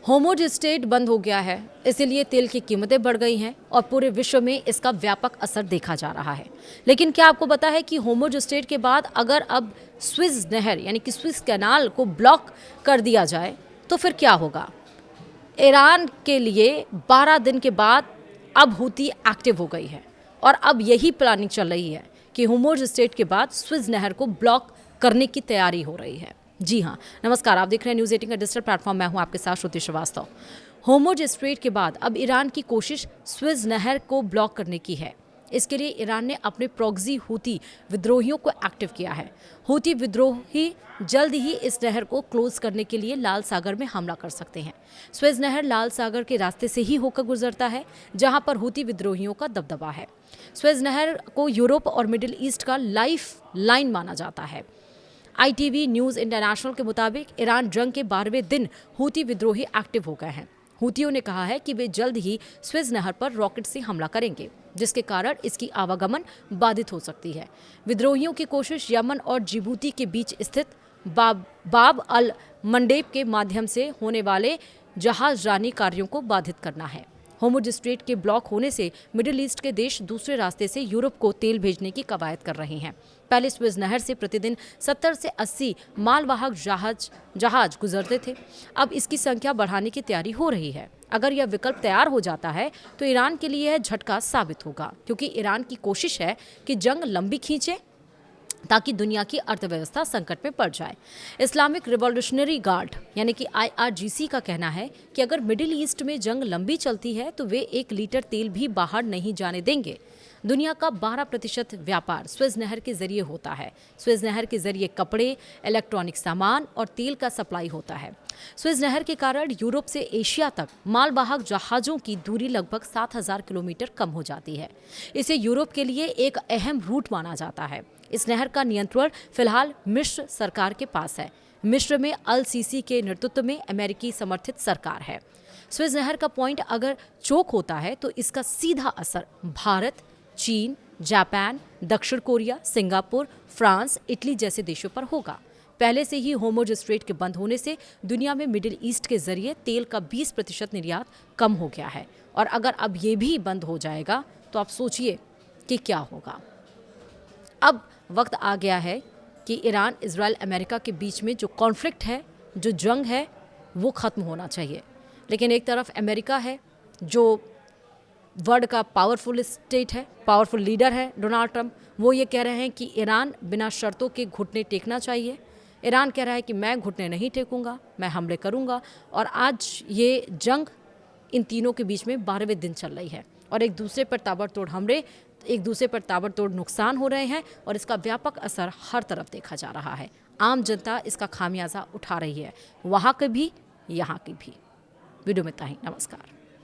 Hormuz straight बंद हो गया है, इसीलिए तेल की कीमतें बढ़ गई हैं और पूरे विश्व में इसका व्यापक असर देखा जा रहा है। लेकिन क्या आपको पता है कि होर्मुज़ स्ट्रेट के बाद अगर अब स्विस नहर यानी कि स्विस कैनाल को ब्लॉक कर दिया जाए तो फिर क्या होगा? ईरान के लिए 12 दिन के बाद अब हूती एक्टिव हो गई है और अब यही प्लानिंग चल रही है कि होर्मुज़ स्ट्रेट के बाद स्विस नहर को ब्लॉक करने की तैयारी हो रही है। जी हाँ, नमस्कार, आप देख रहे हैं न्यूज़ 18 का डिजिटल प्लेटफॉर्म। मैं हूं आपके साथ श्रुति श्रीवास्तव। होर्मुज़ स्ट्रेट के बाद अब ईरान की कोशिश स्विस नहर को ब्लॉक करने की है। इसके लिए ईरान ने अपने प्रॉक्सी हूती विद्रोहियों को एक्टिव किया है। हूती विद्रोही जल्द ही इस नहर को क्लोज करने के लिए लाल सागर में हमला कर सकते हैं। स्वेज नहर लाल सागर के रास्ते से ही होकर गुजरता है, जहां पर हूती विद्रोहियों का दबदबा है। स्वेज नहर को यूरोप और मिडिल ईस्ट का लाइफ लाइन माना जाता है। ITV न्यूज़ इंटरनेशनल के मुताबिक ईरान जंग के 12वें दिन हूती विद्रोही एक्टिव हो गए हैं। हूतियों ने कहा है कि वे जल्द ही स्विस नहर पर रॉकेट से हमला करेंगे, जिसके कारण इसकी आवागमन बाधित हो सकती है। विद्रोहियों की कोशिश यमन और जिबूती के बीच स्थित बाब अल मंडेब के माध्यम से होने वाले जहाजरानी कार्यों को बाधित करना है। होर्मुज़ स्ट्रेट के ब्लॉक होने से मिडिल ईस्ट के देश दूसरे रास्ते से यूरोप को तेल भेजने की कवायद कर रहे हैं। पहले स्विस नहर से प्रतिदिन 70 से 80 मालवाहक जहाज गुजरते थे। अब इसकी संख्या बढ़ाने की तैयारी हो रही है। अगर यह विकल्प तैयार हो जाता है तो ईरान के लिए यह झटका साबित होगा, क्योंकि ईरान की कोशिश है कि जंग लंबी खींचे ताकि दुनिया की अर्थव्यवस्था संकट में पड़ जाए। इस्लामिक रिवॉल्यूशनरी गार्ड यानी कि IRGC का कहना है कि अगर मिडिल ईस्ट में जंग लंबी चलती है तो वे 1 लीटर तेल भी बाहर नहीं जाने देंगे। दुनिया का 12% व्यापार स्विस नहर के जरिए होता है। स्विस नहर के जरिए कपड़े, इलेक्ट्रॉनिक सामान और तेल का सप्लाई होता है। स्विस नहर के कारण यूरोप से एशिया तक मालवाहक जहाजों की दूरी लगभग 7000 किलोमीटर कम हो जाती है। इसे यूरोप के लिए एक अहम रूट माना जाता है। इस नहर का नियंत्रण फिलहाल मिस्र सरकार के पास है। मिस्र में अल सीसी के नेतृत्व में अमेरिकी समर्थित सरकार है। स्विस नहर का पॉइंट अगर चोक होता है तो इसका सीधा असर भारत, चीन, जापान, दक्षिण कोरिया, सिंगापुर, फ्रांस, इटली जैसे देशों पर होगा। पहले से ही होर्मुज़ स्ट्रेट के बंद होने से दुनिया में मिडिल ईस्ट के जरिए तेल का 20% निर्यात कम हो गया है और अगर अब ये भी बंद हो जाएगा तो आप सोचिए कि क्या होगा। अब वक्त आ गया है कि ईरान, इजराइल, अमेरिका के बीच में जो कॉन्फ्लिक्ट है, जो जंग है, वो ख़त्म होना चाहिए। लेकिन एक तरफ अमेरिका है जो वर्ल्ड का पावरफुल स्टेट है, पावरफुल लीडर है डोनाल्ड ट्रंप। वो ये कह रहे हैं कि ईरान बिना शर्तों के घुटने टेकना चाहिए। ईरान कह रहा है कि मैं घुटने नहीं टेकूंगा, मैं हमले करूंगा। और आज ये जंग इन तीनों के बीच में 12वें दिन चल रही है और एक दूसरे पर ताबड़तोड़ हमले, एक दूसरे पर ताबड़तोड़ नुकसान हो रहे हैं और इसका व्यापक असर हर तरफ देखा जा रहा है। आम जनता इसका खामियाजा उठा रही है, वहाँ के भी, यहाँ की भी। वीडियो में इतना ही। नमस्कार।